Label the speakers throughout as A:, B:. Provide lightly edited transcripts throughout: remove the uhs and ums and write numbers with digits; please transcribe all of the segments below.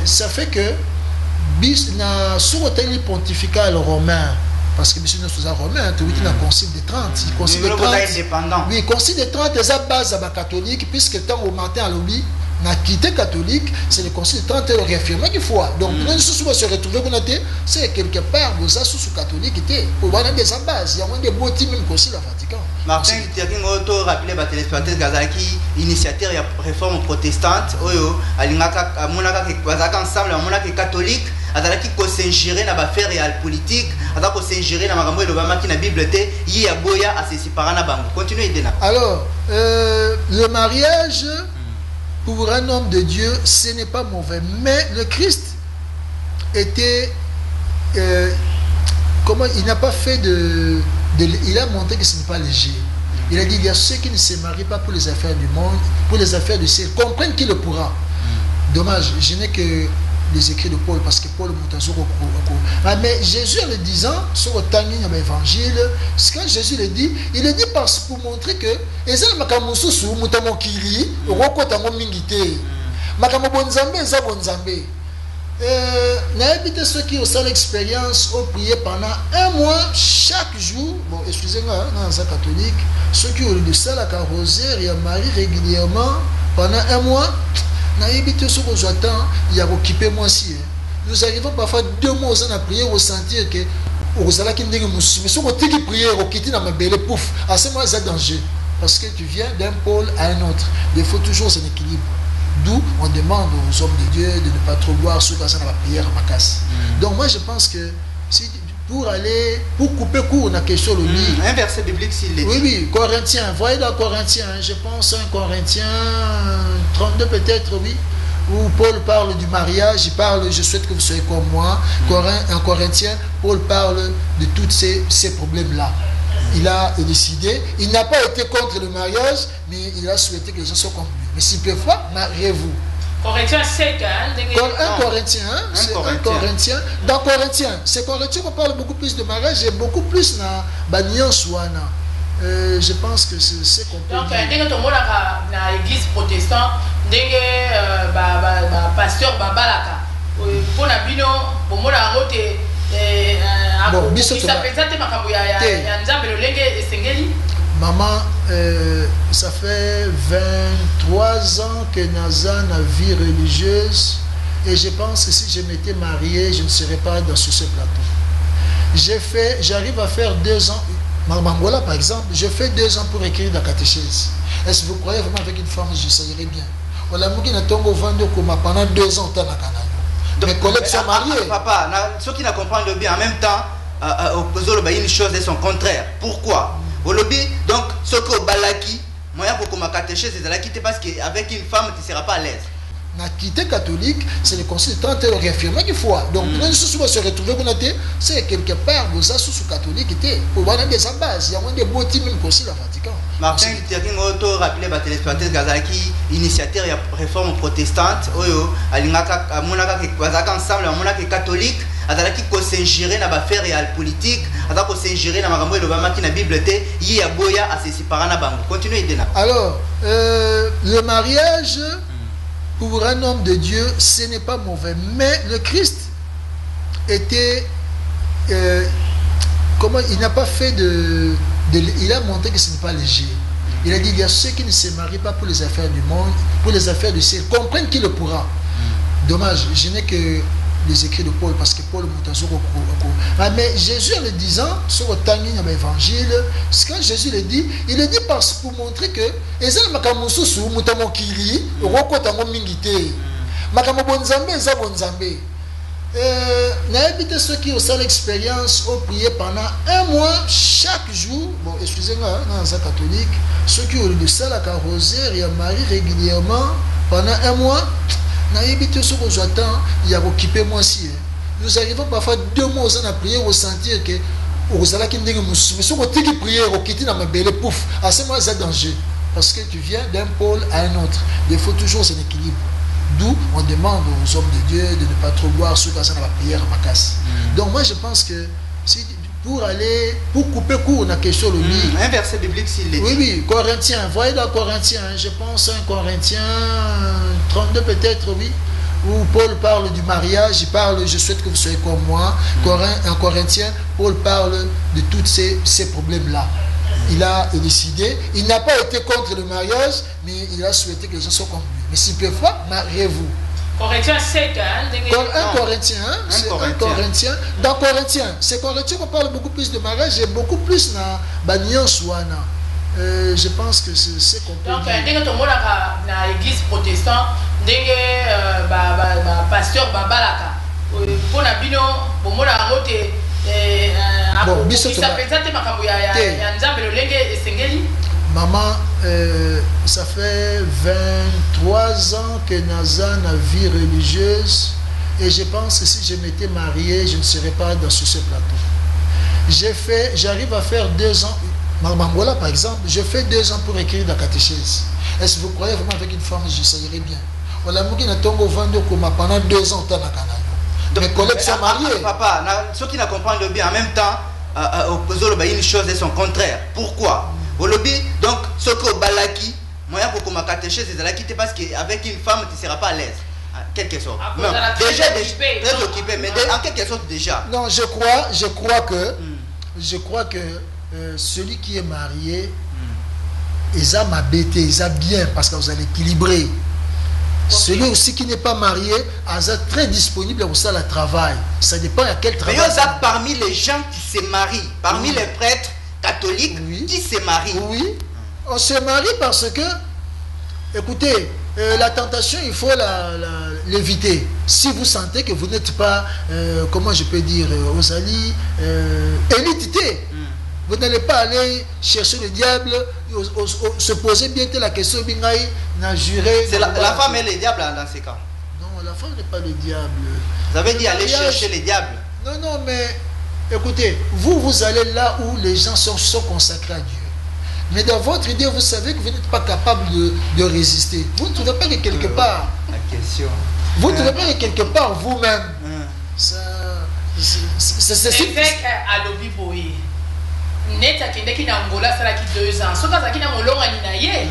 A: ça fait que bis na sur le pontifical romain, parce que monsieur nous sommes romains, tu vois, le concile des 30, il concile des 30. Oui, concile des 30 est la base à la catholique, puisque tant au matin à l'oubli, na quitté catholique, c'est le concile des 30 et le réaffirmé qu'il faut. Donc, nous sommes se retrouver, c'est quelque part, vous avez sous catholique, pour voir des bases, il y a des beaux types même concile à Vatican.
B: Martin Luther auto rappelé par téléspectateur Gazaki, initiateur de la réforme protestante, oyo alingaka amonaka ke bazaka ensemble amonaka catholique, azalaki ko s'ingérer na affaire ya politique, azaka ko s'ingérer na makambo elobama ki na Bible te, yi ya boya a se séparer na bango. Continuez Dena.
A: Alors, le mariage pour un homme de Dieu, ce n'est pas mauvais, mais le Christ était comment il n'a pas fait il a montré que ce n'est pas léger. Il a dit, il y a ceux qui ne se marient pas pour les affaires du monde, pour les affaires du ciel. Comprennent qu'il le pourra. Dommage, je n'ai que les écrits de Paul, parce que Paul mais Jésus en le disant, sur le temps de l'évangile, quand Jésus le dit, il le dit pour montrer que n'habitez ceux qui ont ça l'expérience ont prié pendant un mois chaque jour. Bon, excusez-moi, dans un catholique, ceux qui ont le ça la rosaire, il y a Marie régulièrement pendant un mois. N'habitez ceux qui ont attend, il y a occupé moi aussi. Nous arrivons parfois 2 mois on a prié, ressentir que vous allez qui mais ceux qui prient, au quitter dans ma belle pouf. À ce moment c'est danger parce que tu viens d'un pôle à un autre. Il faut toujours un équilibre. D'où on demande aux hommes de Dieu de ne pas trop boire sous la prière à ma casse. Donc moi je pense que si, pour couper court on a question le livre.
B: Un verset biblique s'il est dit.
A: Oui, Corinthiens, voyez dans Corinthiens, je pense 1 Corinthiens 32 peut-être, oui, où Paul parle du mariage, il parle, je souhaite que vous soyez comme moi. En Corinthiens, Paul parle de tous ces problèmes-là. Il a décidé, il n'a pas été contre le mariage, mais il a souhaité que les gens soient comme lui. Mais s'il peut pas, mariez-vous.
C: Corinthiens 7,
A: un Corinthien, c'est un Corinthien. Dans Corinthien, c'est Corinthien qu'on parle beaucoup plus de mariage et beaucoup plus dans Banyan Souana. Je pense que c'est ce qu'on peut
C: donc, dès que tu as dans l'église protestante, dès que pasteur Babalaka, pour la bino, pour moi la route
A: maman, ça fait 23 ans que Naza a vie religieuse et je pense que si je m'étais marié, je ne serais pas dans ce plateau. J'arrive à faire 2 ans. Mamangola par exemple, je fais 2 ans pour écrire la catéchèse. Est-ce que vous croyez vraiment avec une femme, ça irait bien? Voilà, pendant 2 ans, mes collègues sont mariés.
B: Papa, ceux qui ne comprennent bien, en même temps, une chose et son contraire. Pourquoi? Au lobby, donc, ce que Balaki, moyen pour que ma catéchèse, c'est la quitter parce qu'avec une femme, tu ne seras pas à l'aise.
A: La quitté catholique, c'est le concile de 30 et le réaffirmé qu'il faut. Donc, nous sommes se retrouver, c'est quelque part, vous avez sous catholique, pour voir des bases. Il y a des beaux types même concile à Vatican.
B: Martin Luther auto rappelé par téléspectateur Gazaki, initiateur de la réforme protestante, oyo alingaka amonaka ke bazaka ensemble amonaka catholique, azalaki ko s'ingérer na affaire ya politique, azalaki ko s'ingérer na makambo elobama ki na Bible te, yi ya boya a se séparer na bango. Continuez Dena.
A: Alors, le mariage pour un homme de Dieu, ce n'est pas mauvais, mais le Christ était comment il n'a pas fait il a montré que ce n'est pas léger. Il a dit, il y a ceux qui ne se marient pas pour les affaires du monde, pour les affaires du ciel. Comprennent qu'il le pourra. Dommage, je n'ai que les écrits de Paul, parce que Paul mais Jésus en le disant, sur le temps de l'évangile, quand Jésus le dit, il le dit pour montrer que n'habitez ceux qui ont ça l'expérience ont prié pendant un mois chaque jour. Bon, excusez-moi, dans un catholique, ceux qui ont le ça la rosaire, il y a Marie régulièrement pendant un mois. N'habitez ceux qui ont attend, il y a occupé moi aussi. Nous arrivons parfois 2 mois on a prié, ressentir que vous allez qui mais ceux qui prient, au quitter dans ma belle pouf. À ce moment c'est danger parce que tu viens d'un pôle à un autre. Il faut toujours un équilibre. D'où on demande aux hommes de Dieu de ne pas trop boire sous la prière à ma casse. Donc moi je pense que si, pour couper court on a question le livre.
B: Un verset biblique s'il est dit.
A: Oui, Corinthiens, voyez dans Corinthiens, je pense 1 Corinthiens 32 peut-être, oui, où Paul parle du mariage, il parle, je souhaite que vous soyez comme moi. En Corinthien, Paul parle de tous ces problèmes-là. Il a décidé, il n'a pas été contre le mariage, mais il a souhaité que les gens soient comme lui. Mais s'ils ne peuvent pas, mariez-vous.
C: Corinthiens 7,
A: Un Corinthien, c'est un Corinthien. Dans Corinthien, c'est Corinthien qu'on parle beaucoup plus de mariage et beaucoup plus dans Banyans Wana. Je pense que c'est qu'on peut
C: donc,
A: dire.
C: dès que tu as dans l'église protestante, dès que pasteur Babalaka, pour la bino, pour moi, la route
A: maman, ça fait 23 ans que Naza a vie religieuse et je pense que si je m'étais marié, je ne serais pas dans ce plateau. J'arrive à faire 2 ans. Mangola par exemple, je fais 2 ans pour écrire la catéchèse. Est-ce que vous croyez vraiment avec une femme, ça irait bien? On a mis pendant 2 ans au Canada. Mes collègues sont mariés.
B: Papa, ceux qui ne comprennent bien, en même temps, une chose et son contraire. Pourquoi? Donc, ce que Balaki, moi, pour ma catéchèse, c'est la quitter parce qu'avec une femme, tu ne seras pas à l'aise. En quelque sorte. Non, déjà, très occupé, mais en quelque sorte déjà.
A: Non, je crois que celui qui est marié, il a ma bêté, il a bien parce que vous allez équilibrer. Celui aussi qui n'est pas marié, il est très disponible pour ça le travail. Ça dépend à quel travail.
B: Mais parmi les gens qui se marient, parmi les prêtres catholiques qui se marient.
A: Oui, on se marie parce que, écoutez, la tentation, il faut l'éviter. Si vous sentez que vous n'êtes pas, comment je peux dire, aux alliés, élitité. Vous n'allez pas aller chercher le diable, se poser bien la question, n'a juré.
B: C'est la femme et le diable dans ces cas.
A: Non, la femme n'est pas le diable.
B: Vous avez dit aller chercher le diable.
A: Non, mais écoutez, vous allez là où les gens sont consacrés à Dieu. Mais dans votre idée, vous savez que vous n'êtes pas capable de résister. Vous ne trouvez pas que quelque part.
B: La question.
A: Vous ne trouvez pas que quelque part vous-même. C'est
C: à l'objet. Net akendeki na Angola salaki 2 ans. Soka zaki na molongani na ye.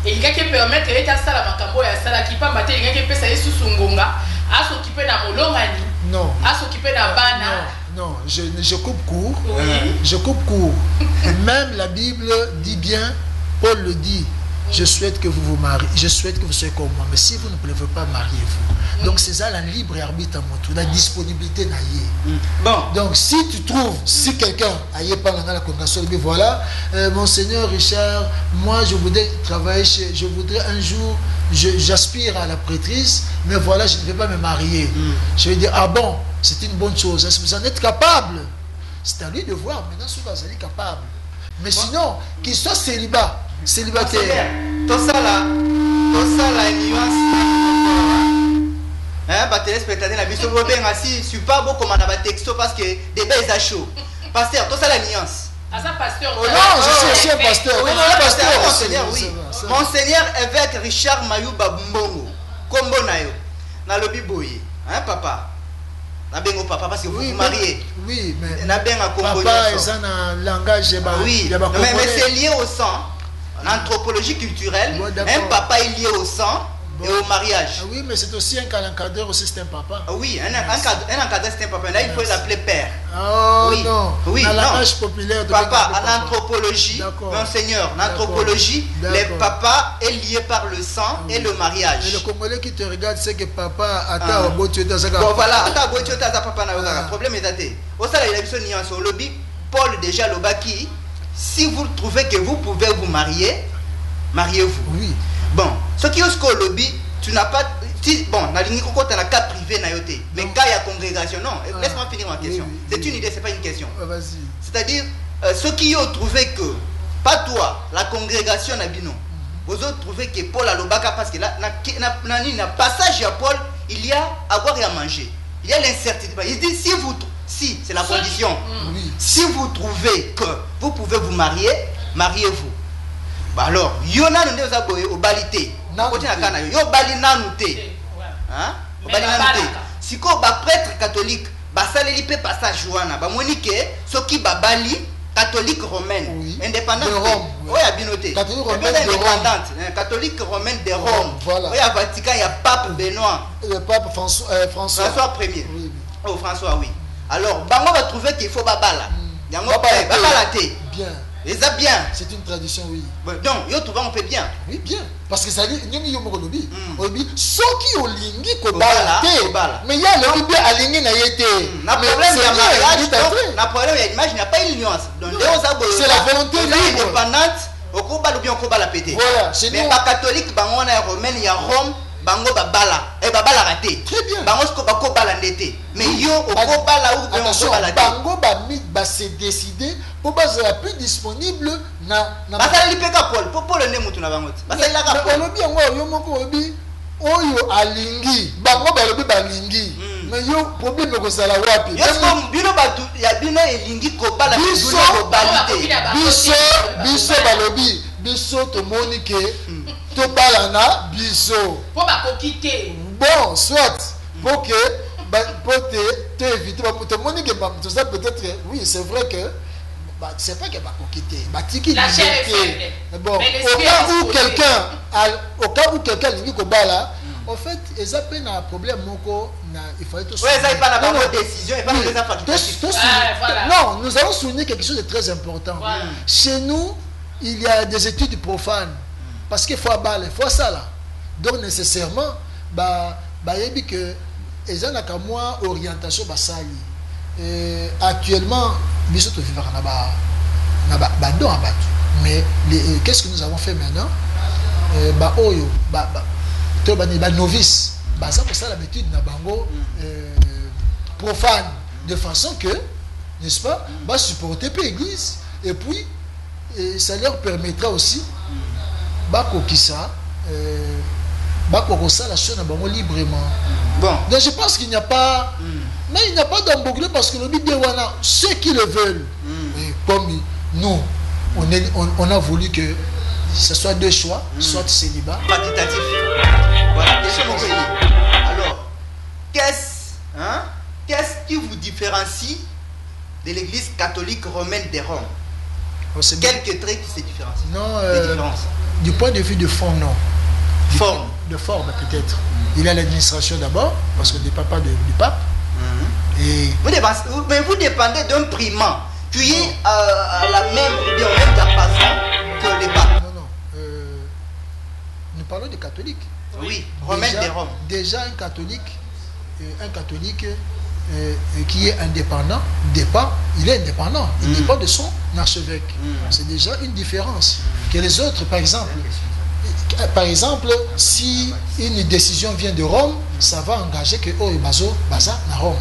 C: Elingaki permettre eta sala makambo ya salaki pamba te elingaki pesa yesu sungonga. Asokipe na molongani.
A: Non.
C: Asokipe na bana.
A: Non, je coupe court.
C: Oui.
A: Je coupe court. Même la Bible dit bien, Paul le dit. Je souhaite que vous vous mariez, je souhaite que vous soyez comme moi, mais si vous ne pouvez pas, mariez-vous. Donc c'est ça la libre arbitre à mon la disponibilité naïe.
B: Bon.
A: Donc si tu trouves, si quelqu'un aille pas dans la congrégation, mais voilà, Monseigneur Richard, moi je voudrais travailler je voudrais un jour, j'aspire à la prêtrise, mais voilà, je ne vais pas me marier. Je vais dire, ah bon, c'est une bonne chose, est-ce que vous en êtes capable? C'est à lui de voir, maintenant si vous êtes capable. Mais sinon, qu'il soit célibataire.
B: Tout ça là, nuance. Téléspectateur, la mission je suis pas beau comme on a texto parce que des belles à chaud. Pasteur, tout ça la nuance.
C: Ah ça pasteur.
A: Oh non, je suis un pasteur.
B: Oui, non, pasteur, monseigneur, oui. Monseigneur évêque Richard Mayouba Mbongo. Kombo nayo. Na lobi boye. Hein papa? Na bengo papa parce que vous vous mariez.
A: Oui, mais
B: na benga Kombo.
A: Papa est un langage
B: oui, mais c'est lié au sang. L'anthropologie culturelle, un papa est lié au sang et au mariage.
A: Ah oui, mais c'est aussi un encadreur, aussi c'est un papa.
B: Oui, un encadreur c'est un papa. Là, il faut l'appeler père.
A: Oh
B: oui.
A: Non,
B: oui,
A: dans la langage populaire de
B: papa, en anthropologie, monseigneur, en anthropologie, le papa est lié par le sang et le mariage.
A: Et le Congolais qui te regarde, c'est que papa a
B: bon voilà, papa n'a problème est daté. Au sein de la vision nuance, au lobby, Paul déjà le baki. Si vous trouvez que vous pouvez vous marier, mariez-vous.
A: Oui.
B: Bon, ce qui est au lobby, tu n'as pas. Bon, dans le cas privé, mais cas il y a congrégation, non. Laisse-moi finir ma question. Oui. C'est une idée, c'est pas une question.
A: Vas-y.
B: C'est-à-dire, ceux qui ont trouvé que, pas toi, la congrégation n'a dit non. Vous avez trouvé que Paul a le baka parce que là, dans le passage à Paul, il y a à boire et à manger. Il y a l'incertitude. Il dit si c'est la condition.
A: Oui.
B: Si vous trouvez que vous pouvez vous marier, mariez-vous. Bah alors, yona nous nous aboye au balité. Yo bali nanouté. Hein? Bali nanouté. Si ko ba prêtre catholique, ba saleli pe passage wana, ba monike soki ba bali catholique romaine,
A: oui,
B: indépendante
A: de Rome.
B: Oui, à Binoté.
A: Catholique romaine de Rome.
B: Catholique romaine de Rome.
A: Voilà.
B: Oui, à Vatican, il y a Pape Benoît.
A: Le pape François.
B: François Ier.
A: Oui.
B: Oh, François, oui. Alors, Bango va trouver qu'il faut babala.
A: Bien.
B: Et ça bien.
A: C'est une tradition, oui.
B: Donc, yo tout va on fait bien.
A: Oui, bien. Parce que ça dit, il y a un lobby. Ceux qui ont lingi kobala, mais il y a le lobby à lingi na yete.
B: Na problème il y a mariage, na problème il y a image, il n'y a pas une nuance. Donc,
A: c'est la volonté libre.
B: Indépendante, au kobala ou bien au kobala pété.
A: Voilà,
B: mais pas catholique, bango na romaine, il y a Rome, bango babala. Et babala raté.
A: Très bien.
B: Bango sko ba kobala ndete. Mais yo au kobala ou bien au kobala.
A: Bango ba se décider pour pas être plus disponible na
B: basali peka Paul ne mutu na bango basali la ka
A: Paul obi yango yo moko obi oyo alingi bango ba lobi balingi mais yo problème ko sala wapi
B: yo comme bino batu ya bino elingi ko bala
A: biso ba lobi biso to monike to bala na biso
C: po ba ko quitter
A: bon soit pour que pour te éviter to monike to ça peut-être oui c'est vrai que c'est pas qu'elle va quitter,
C: la chair est faible.
A: Mais bon, au cas où quelqu'un dit que là, en fait, ils appellent un problème il faut être.
B: Oui, ça pas la décision, et pas les infractions.
A: Non, nous allons souligner quelque chose de très important.
C: Voilà.
A: Chez nous, il y a des études profanes parce qu'il faut aballer, il faut ça là. Donc nécessairement, il y a que ils ont qu'à moi orientation basali. Actuellement, mais qu'est-ce que nous avons fait maintenant? Novice, ça pour ça l'habitude profane, de façon que, n'est-ce pas, supporter l'église et puis ça leur permettra aussi la chose librement.
B: Bon.
A: Donc je pense qu'il n'y a pas, mais il n'y a pas d'embouglé parce que le Bible ceux qui le veulent, comme nous, on a voulu que ce soit deux choix, soit célibat.
B: Quantitatif. Voilà. Alors, qu'est-ce qui vous différencie de l'église catholique romaine de Rome? Quelques traits qui se différencient.
A: Non, du point de vue de fond, non.
B: Forme.
A: De forme, peut-être. Il y a l'administration d'abord, parce qu'on ne dépend pas du pape. Et
B: mais vous dépendez d'un primant qui est à la même diapason que les papes.
A: Non. Nous parlons des catholiques.
B: Oui, romaine de Rome.
A: Déjà, un catholique qui est indépendant, il est indépendant. Il dépend de son archevêque. C'est déjà une différence. Que les autres, par exemple, si une décision vient de Rome, ça va engager que Baza na Rome.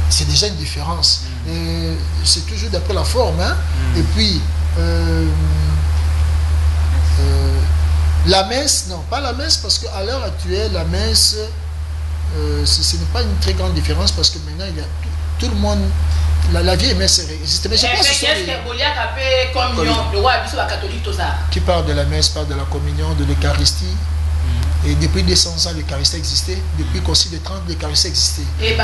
A: C'est déjà une différence. C'est toujours d'après la forme. Hein? Et puis, la messe, non, pas la messe, parce qu'à l'heure actuelle, la messe, ce n'est pas une très grande différence, parce que maintenant, il y a tout le monde. La vieille messe existe. Mais je pense que qui parle de la messe, parle de la communion, de l'Eucharistie. Et depuis 200 ans, l'Eucharistie existait. Depuis le Concile de Trente, l'Eucharistie existait.
C: Et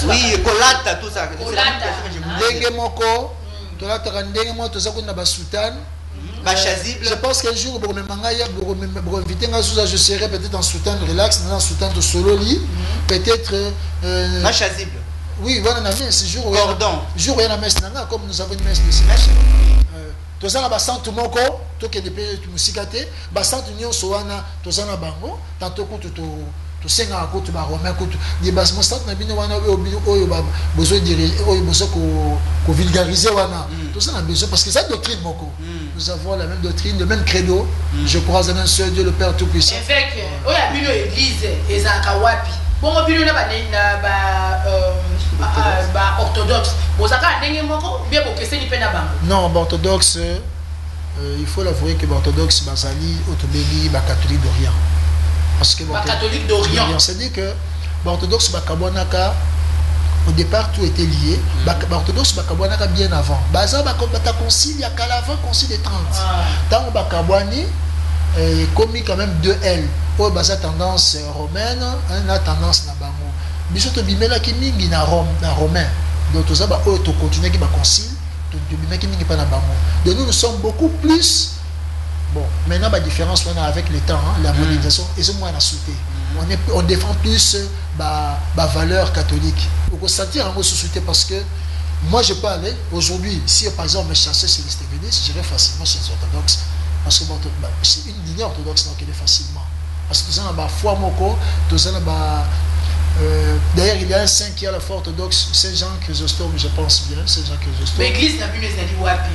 B: oui, Kolata, tout ça.
A: Je pense qu'un jour, je serai peut-être en soutane relax, en soutane de solo lit. Peut-être.
B: Chasible.
A: Oui, voilà la messe.
B: Cordon.
A: Jour où il y a la messe, comme nous avons une messe ici. Tous en basant tout mon corps, tout qui est depuis tout musicate, basant union soana, tous en bango, tantôt que tu senga à côté romain, côté des bases monstat na bino wana besoin diriger, besoin qu'on vulgariser wana. Tout ça on a besoin parce que c'est doctrine moko. Nous avons la même doctrine, le même credo. Je crois en un seul Dieu, le Père Tout-Puissant.
C: Avec oya bino église ezaka wapi? Bon bino na ba orthodoxe. Bozaka ndenge moko bien bokese ni pena bango.
A: Non, orthodoxe il faut l'avouer que orthodoxe bazali otobeli ba catholique d'Orient. Parce que
C: catholique d'Orient,
A: c'est-à-dire que orthodoxe bakabonaka au départ tout était lié. Orthodoxe bakabonaka bien avant. Baza bakobata concile ya kala avant concile de 30. Tant bakabwani commis quand même 2L. Pour baza tendance romaine, a tendance na bango. Biso to bimela ki mingi na Rome, na romain. Donc tout ça, tu continues qui concile, donc nous sommes beaucoup plus. Bon, maintenant la différence on a avec le temps, la modernisation, et c'est moins à sauter. On défend plus la valeur catholique. On peut sentir un mot société parce que moi je peux aller aujourd'hui, si par exemple me chassais chez les stévénistes, j'irais facilement chez les orthodoxes. Parce que c'est une lignée orthodoxe donc elle est facilement. Parce que tout ça, la foi moko, tout ça, d'ailleurs, il y a un saint qui a la foi orthodoxe, Saint Jean Chrysostome, je pense bien, Saint Jean Chrysostome.
C: Mais l'église n'a plus les alliés wapi,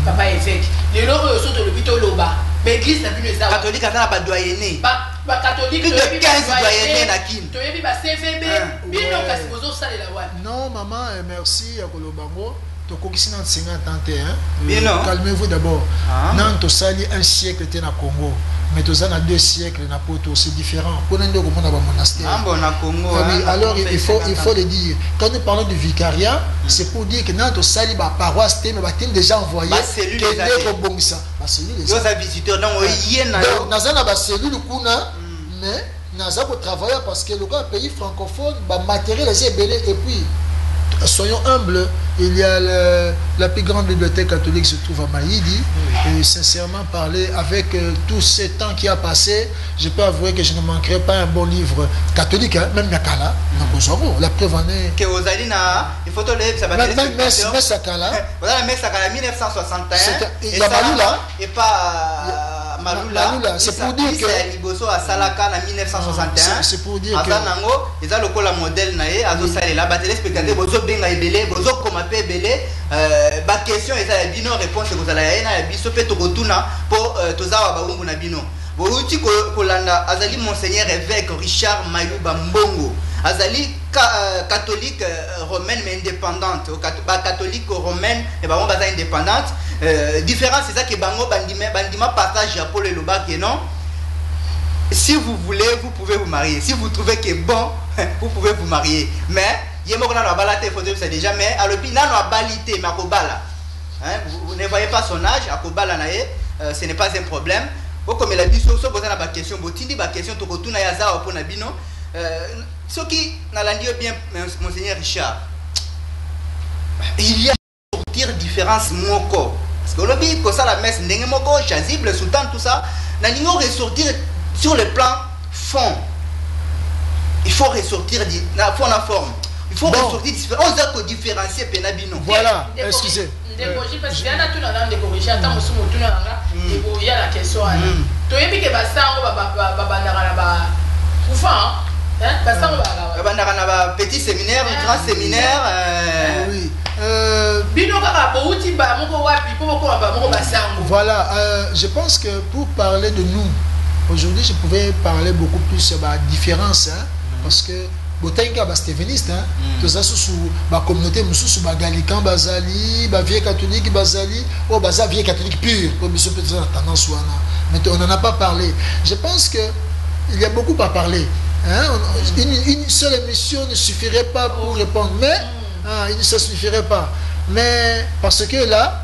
C: papa évêque. Les loro sont de l'hôpital Loba. Mais l'église n'a plus les alliés.
B: Catholique, ça n'a pas doyenné.
C: Ba catholique,
B: plus de 15 doyennés na kin.
C: Tu as vu ba CVB, bino kasi bozo sale la wapi.
A: Non, maman, merci à Kolobango. Tu as 51.
B: Calmez-vous
A: d'abord. Non, tu as un siècle au Congo. Mais tu as 2 siècles na Poto, c'est différent. Pour nous, on a un monastère. Alors, il faut le dire. Quand nous parlons du vicariat, c'est pour dire que nous avons une paroisse, mais nous avons déjà envoyé.
B: C'est lui les visiteurs. Donc,
A: nous avons une cellule, mais nous avons travaillé parce que le pays francophone, le matériel est belé. Et puis, soyons humbles, il y a la plus grande bibliothèque catholique se trouve à Maïdi. Et sincèrement parler, avec tout ce temps qui a passé, je peux avouer que je ne manquerai pas un bon livre catholique, hein, même Nakala, la preuve en est.
B: Que aux Alina, il faut te lever, ça va être.
A: Même Sakala.
B: Voilà, la Sakala 1961.
A: Il y a Malula.
B: Et pas. Malula,
A: c'est pour dire que
B: Liboso à Salaka en 1961.
A: C'est pour dire que
B: Azanango, ils ont le col modèle naé, azo salé là, les spectateurs, bozo benga ebele, bozo koma pe ebele, ba question et ça bino réponse que vous allez na biso pe to rotuna pour tozawa ba ungu na bino. Boruti kolanda azali monseigneur évêque Richard Mayuba Mbongo. Azali catholique romaine mais indépendante. Catholique romaine et bah on va indépendante. Différence c'est ça que bango bandima partage à Paul et Loba que non. Si vous voulez, vous pouvez vous marier. Si vous trouvez que bon, vous pouvez vous marier. Mais yemokona na balate faut dire c'est déjà mais à l'opinion na balité makobala. Vous ne voyez pas son âge akobala nae, ce n'est pas un problème. Comme la biso so boza na ba question botindi ba question to kotuna ya za pour na bino. Ce qui n'a l'andi bien monseigneur Richard. Il y a sortir différence moko. Parce que lobby ko ça la messe ndenge moko chazib le sultan tout ça, na ningo ressortir sur le plan fond. Il faut ressortir la forme. Il faut ressortir différent. On doit différencier penabino.
A: Voilà, excusez.
C: Parce qu'il y a tout dans le corrigé, attends, il y a la question. Tu as vu que
B: petit séminaire, grand séminaire.
A: Oui. Voilà, je pense que pour parler de nous, aujourd'hui je pouvais parler beaucoup plus de la différence, hein, parce que botaïka ba stévéniste, hein, tout ça sous la communauté, sous ba galican bazali, ba vieux catholique bazali, oh baza vieux catholique pur, comme monsieur peut dire tendance ou mais on n'en a pas parlé. Je pense que il y a beaucoup à parler. Hein, une seule émission ne suffirait pas pour répondre, mais ça ne suffirait pas. Mais parce que là,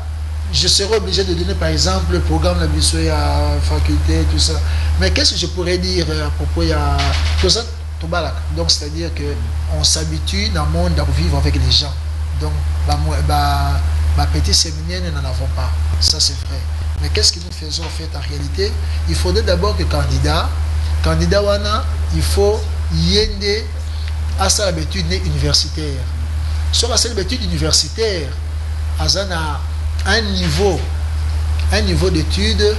A: je serais obligé de donner par exemple le programme de la Bissoya faculté, tout ça. Mais qu'est-ce que je pourrais dire à propos de tout ça? Donc c'est-à-dire qu'on s'habitue dans le monde à vivre avec les gens. Donc, petit séminaire, nous n'en avons pas. Ça c'est vrai. Mais qu'est-ce que nous faisons en fait en réalité? Il faudrait d'abord que candidat wana, il faut yende à sa habitude universitaire. Sur la seule étude universitaire, Azana un niveau d'études.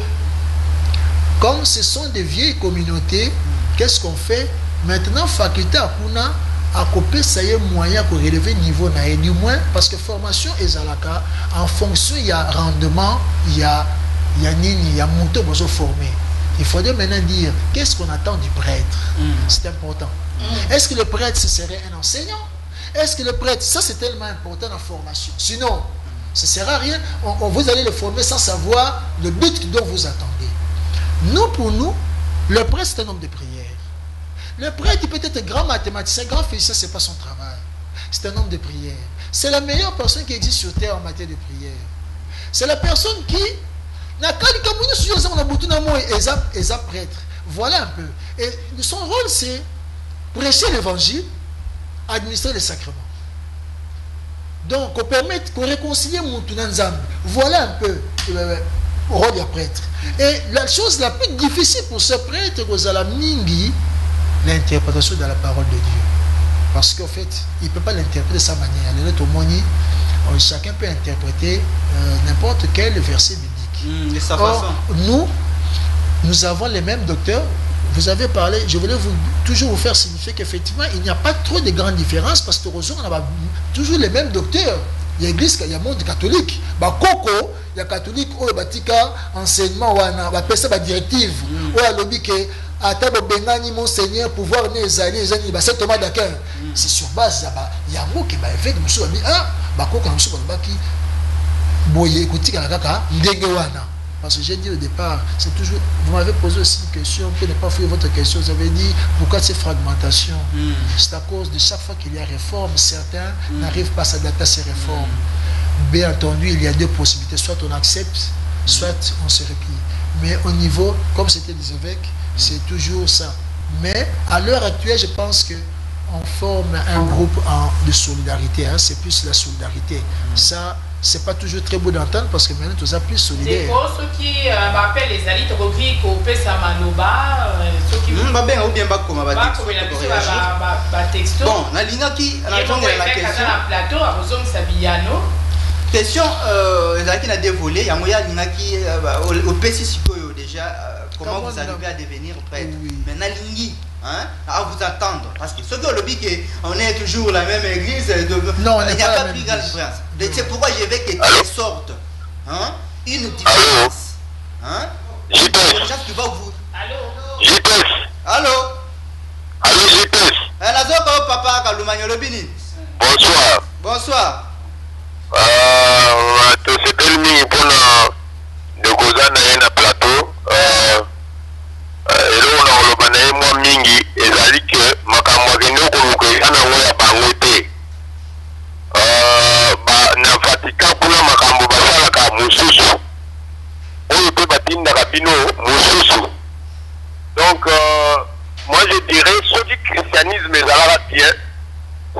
A: Comme ce sont des vieilles communautés, qu'est-ce qu'on fait? Maintenant, faculté à Kuna a copié ça y est moyen pour relever le niveau naïe. Du moins, parce que formation est zalaka, en fonction, il y a rendement, il y a nini, il y a monto besoin formé. Il faudrait maintenant dire, qu'est-ce qu'on attend du prêtre? C'est important. Est-ce que le prêtre, ce serait un enseignant? Est-ce que le prêtre, ça c'est tellement important dans la formation. Sinon, ça ne sert à rien. Vous allez le former sans savoir le but dont vous attendez. Nous, pour nous, le prêtre c'est un homme de prière. Le prêtre, il peut être grand mathématicien, grand physicien, ce n'est pas son travail. C'est un homme de prière. C'est la meilleure personne qui existe sur terre en matière de prière. C'est la personne qui n'a qu'à prêtre. Voilà un peu. Et son rôle, c'est prêcher l'évangile, administrer les sacrements. Donc, qu'on permette, qu'on réconcilie Moutounanzam. Voilà un peu le rôle du prêtre. Et la chose la plus difficile pour ce prêtre, c'est la mingi, l'interprétation de la parole de Dieu. Parce qu'en fait, il ne peut pas l'interpréter de sa manière. Chacun peut interpréter n'importe quel verset biblique.
B: De sa façon.
A: Nous avons les mêmes docteurs. Vous avez parlé, je voulais toujours vous faire signifier qu'effectivement, il n'y a pas trop de grandes différences parce que heureusement, on a toujours les mêmes docteurs. Il y a l'église, il y a le monde catholique. Coco, il y a catholique, il y a batika, enseignement, il y a directive. Il y a lobby qui a Monseigneur, pouvoir c'est Thomas d'Aquin. C'est sur base, il y a un mot qui m'a fait que je me suis dit, parce que j'ai dit au départ, c'est toujours. Vous m'avez posé aussi une question, vous ne pas fouiller votre question. Vous avez dit pourquoi cette fragmentation? C'est à cause de chaque fois qu'il y a réforme, certains n'arrivent pas à s'adapter à ces réformes. Bien entendu, il y a deux possibilités, soit on accepte, soit on se replie. Mais au niveau, comme c'était des évêques, c'est toujours ça. Mais à l'heure actuelle, je pense qu'on forme un groupe de solidarité. C'est plus la solidarité. Ça. C'est pas toujours très beau d'entendre parce que maintenant tout ça plus solidaire.
C: C'est pour ceux qui m'appellent les alliés, ceux qui texto.
B: Bon, na linga qui na question qui n'a dévolé, il y a moyen linga qui au PCC déjà comment vous arrivez à devenir prêtre. Mais na lingi à vous attendre parce que ce que le dit on est toujours la même église
A: non,
B: il n'y a pas plus grande différence. C'est pourquoi je veux que tu sortes une différence une différence qui va vous allô Nazoko papa Kalumanyo Lobini. Bonsoir
D: to se belmi pour de gozana na plateau mingi ezali ke makambo akende okoluka na ngoya bango te na Vatican kuna makambo basalaka mosusu oyo mpe batindaka bino mosusu. Donc moi je dirais soki christianisme ezalaka bien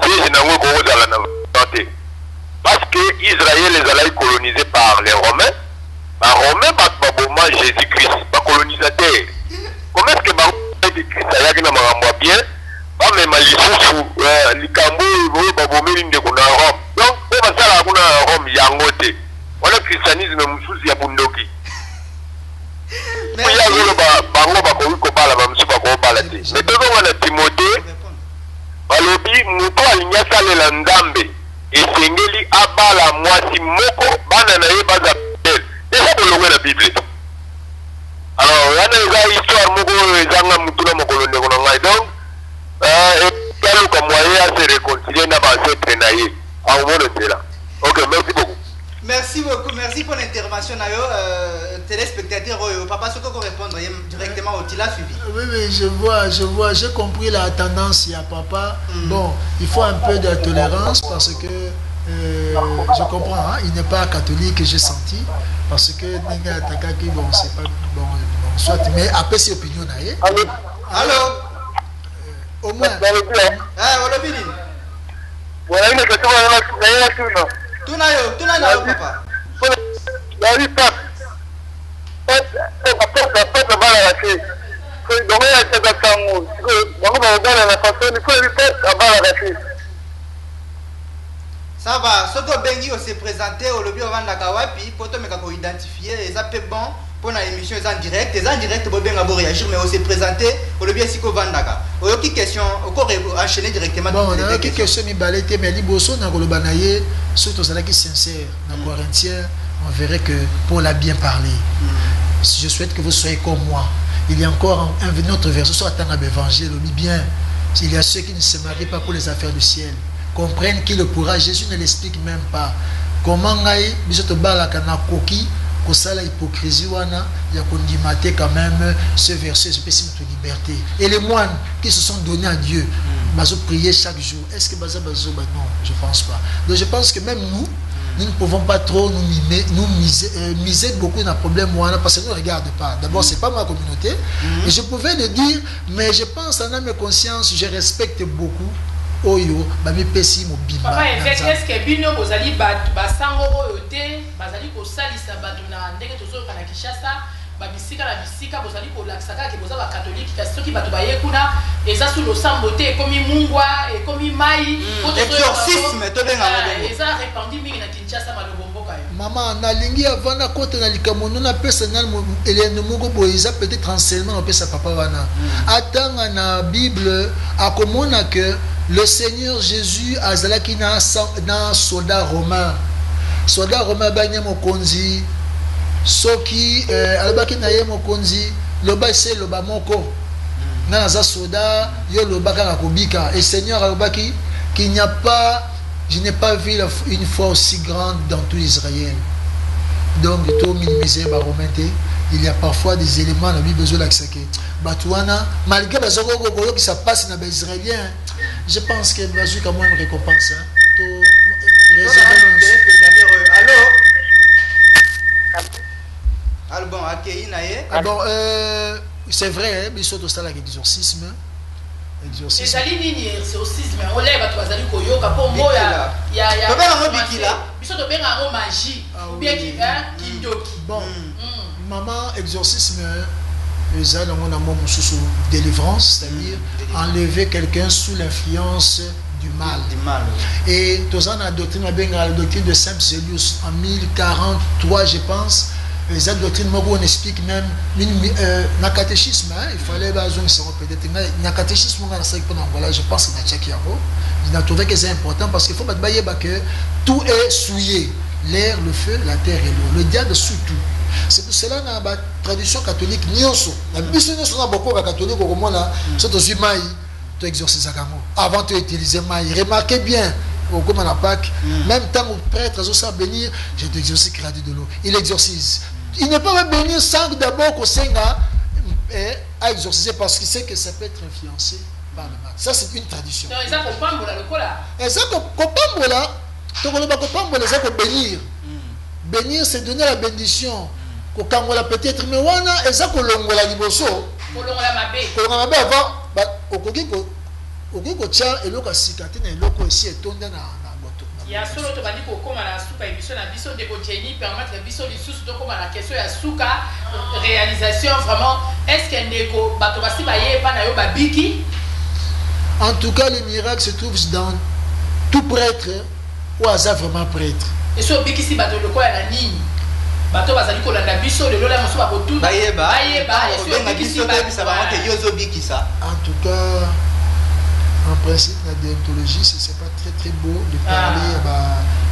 D: siège nango ekozala na te parce que Israël ezalaki colonisé par les Romains. Baromain bato baboma Jésus-Christ bacolonisateur. Comment est-ce que Christ ayaki na makambo ya bien bamema lisusu likambo oyo babomeli ndeko na Rome. Donc oyo basalaka kuna na Rome yango te wana christianisme mosusu ya bundoki oyazolo bango bakoki kobala bamosusu bakobala te. Mais tozonga na Timote balobi moto alingi asalela Nzambe esengeli abala mwasi moko bana na ye baza fidèle. Eza bolongwe na Bible. Alors, il y a une histoire donc, comme moyen à se réconcilier dans ok, merci beaucoup.
B: Merci beaucoup, merci pour l'intervention. Téléspectateurs, papa, ce qu'on répondre directement au Tila suivi.
A: Oui, je vois, j'ai compris la tendance, il y a papa. Bon, il faut un peu de tolérance parce que je comprends, il n'est pas catholique, j'ai senti. Parce que bon, c'est pas bon, soit, mais après c'est opinion.
B: Allô?
A: Au moins.
B: Papa. Ça va, ce que Bengi s'est présenté au lobby avant Nakawapi, pour te identifier, et ça peut bon pour l'émission en direct, les en direct pour bien réagir, mais on s'est présenté au lobby ici au Vandaka. Il y a une question, on peut enchaîner directement.
A: Bon, il y a une question, mais Liboso, dans le Banaye, surtout celle qui est sincère, dans le Corinthien, on verrait que Paul a bien parlé. Je souhaite que vous soyez comme moi. Il y a encore un autre verset, soit dans l'évangile, on dit bien, il y a ceux qui ne se marient pas pour les affaires du ciel. Comprennent qu'il le pourra. Jésus ne l'explique même pas. Comment ngaï, bisoto balaka na koki, kosala hypocrisie wana, ya kondimate quand même ce verset, ce pessimiste de liberté. Et les moines qui se sont donnés à Dieu, bazo prier chaque jour. Est-ce que bazo bazo bah non, je pense pas. Donc je pense que même nous ne pouvons pas trop miser beaucoup dans le problème wana parce que nous ne regardons pas. D'abord, c'est pas ma communauté. Et je pouvais le dire, mais je pense en âme et conscience, je respecte beaucoup oyo bamipesi mobimba.
C: Papa évêque, est-ce que bino bozali basango oyo te bazali kosalisa bato na ndenge tozoyoka na Kinshasa babisika na bisika bozali kolakisaka ke boza bakatolike kasi soki bato baye kuna eza sous losambo te ekomi mungwa ekomi mai
B: exorcisme tobenga
C: eza répandu mingi na Kinshasa malobo mboka yo.
A: Mama nalingi avana kote na likamono na pesa na elene moko boye eza peut-être enseignement na pesa papa wana atanga na Bible akomona que le Seigneur Jésus azalaki na soldat romain banya mokonzi soki alobaki na ye mokonzi loba ese loba moko na za soldat yo loba kaka kobika et Seigneur alobaki qu'il n'y a pas, je n'ai pas vu une foi aussi grande dans tout Israël. Donc to minimiser ba romain te, il y a parfois des éléments la Bible besoin d'accepter batouana malgré bazoko kokolo qui ça passe na ba israélien. Je pense que bazou quand même récompense hein to
B: alors bon accueilli naé
A: bon c'est vrai hein biso to sala exorcisme
C: ezali nini exorcisme olé bato bazali koyoka po moya ya biso to benga ngo magie ou bien kindoki
A: bon maman exorcisme ezali on a mot sous délivrance, c'est-à-dire enlever quelqu'un sous l'influence du mal. Et tous en a doctrine la doctrine de Saint Zélius en 1043 je pense. Les doctrines on explique même na catéchisme il fallait peut-être na catéchisme je pense que na Tchakiaro il a trouvé que c'est important parce qu'il faut que tout est souillé, l'air, le feu, la terre et l'eau, le diable sous tout. C'est pour cela dans la tradition catholique nyonso la mission nyonso na beaucoup de catholiques au moins là surtout maï tu exorcises avant de utiliser maï. Remarquez bien au comme la Pâques même temps où prêtre a bénir je t'exorcise gratuit de l'eau il exorcise. Il ne peut pas bénir sans d'abord qu'au Seigneur à exorciser parce qu'il sait que ça peut être influencé par le mal. Ça c'est une tradition.
C: Non, ils ont compris le cola.
A: Ils ont compris là. Donc on va comprendre les gens bénir. Bénir c'est donner la bénédiction. Quand on l'a peut-être mais wana ils ont colongo la liboso.
C: Colongo la mabé.
A: Colongo la mabé avant au kokiko tcha et l'oko sikate na l'oko ici est tombé na
C: il y a solo to bandi ko koma la suka émission na biso de ko Jenny permettre biso lisusu to koma la question ya suka réalisation vraiment est-ce que ndeko bato basi baye pa na yo babiki.
A: En tout cas les miracles se trouvent dans tout prêtre ou hasard vraiment prêtre.
C: Et so biki si bato loko ya na nini bato bazali ko landa biso le lola mosu ba botu
B: bayeba
C: et so biki si
B: biki ça
A: en tout cas en principe la déontologie c'est pas très beau de parler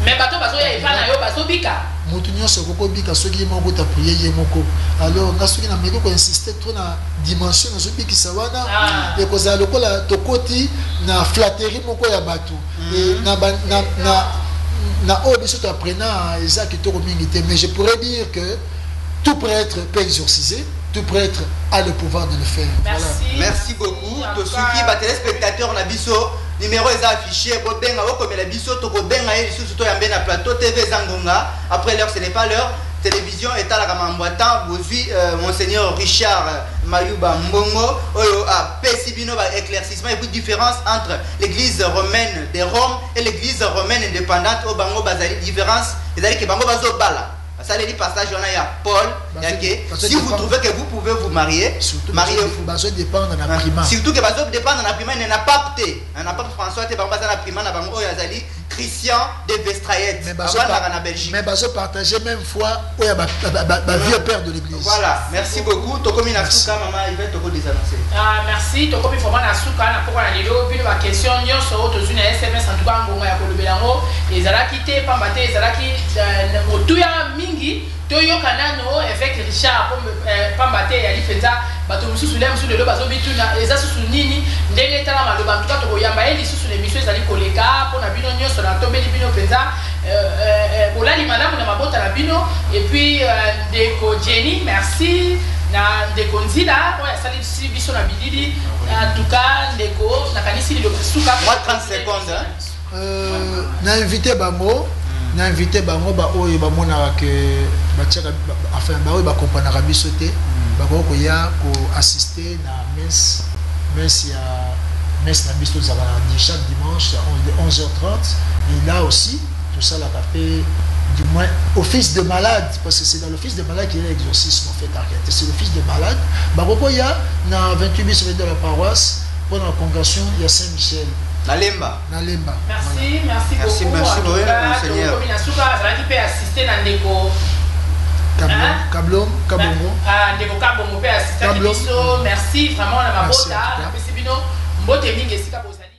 C: mais bato bazo ya ifana yo bazo bika
A: mutu nyonso koko bika soki moko ta prier ye moko alors nga soki na meko ko insister trop na dimension na soki bikisa wana et koza lokola tokoti na flatterie moko ya bato et na obiso to apprenant eza kitoko mingi te mais je pourrais dire que tout prêtre peut exorciser. Tout prêtre a le pouvoir de le faire.
C: Merci.
A: Voilà.
B: Merci beaucoup. Tosuki ba téléspectateurs na biso numéro est affiché bobenga comme la biso to bobenga et surtout yambe na plateau TV Zangonga. Après l'heure ce n'est pas l'heure. Télévision est à la Ramambouatan. Vous suivez Monseigneur Richard Mayuba Mbongo. Oyo a pesibino ba éclaircissement et puis différence entre l'église romaine de Rome et l'église romaine indépendante au Bango Bazali différence. C'est-à-dire que Bango Bazo Bala. Ça les passage on a ya Paul si vous trouvez que vous pouvez vous marier mariez-vous
A: bazo dépendre na prima
B: surtout que bazo dépendre na prima n'a pas opté n'a pas François te bamba na prima na bango yazali Christian de Vestraillet avant na Belgique
A: mais bazo partager même foi oya ba vieux père de l'église.
B: Voilà merci beaucoup tokomi na suka maman Yvette toko désannoncer
C: merci tokomi vraiment na suka na poko na lelo bino ba question nyonso to zuna SMS en tout cas ngonga ya kolobelango ezalaki te pambate ezalaki motuya mingi toyoka nano avec Richard pambate ya lifenza bato mususu le mususu lelo bazo bituna eza susu nini ndenge tala maloba en tout cas tokoyamba eli susu l'émission ezali koleka pona bino nyonso na tombeli bino penza bolali malamu na mabota na bino et puis ndeko Jenny merci na ndeko Nzila oya sali si biso na bilili en tout cas ndeko na kanisi lilo suka
B: 30 secondes
A: na invité bango na invité bango ba oyo ba mona que batiaka enfin ba oyo ba comprendre biso te ba ko ya ko assister na messe messe na biso chaque dimanche de 11h30. Et là aussi, tout ça, la capé, du moins, office de malade, parce que c'est dans l'office de malade qu'il y a l'exorcisme, en fait, en réalité. C'est l'office de malade. Il y a, dans 28 000 de la paroisse, pour la congrégation, il y a Saint-Michel.
B: Nalemba.
A: Nalemba.
C: Merci, merci beaucoup.
B: Merci beaucoup, Monseigneur.
C: Qui peut assister dans des
A: Kablom, Kabongo.
C: Ndeko Kabongo peut assister à l'émission. Merci vraiment, on a ma bota. Merci, Bino. Mbote mingi, esika bozali.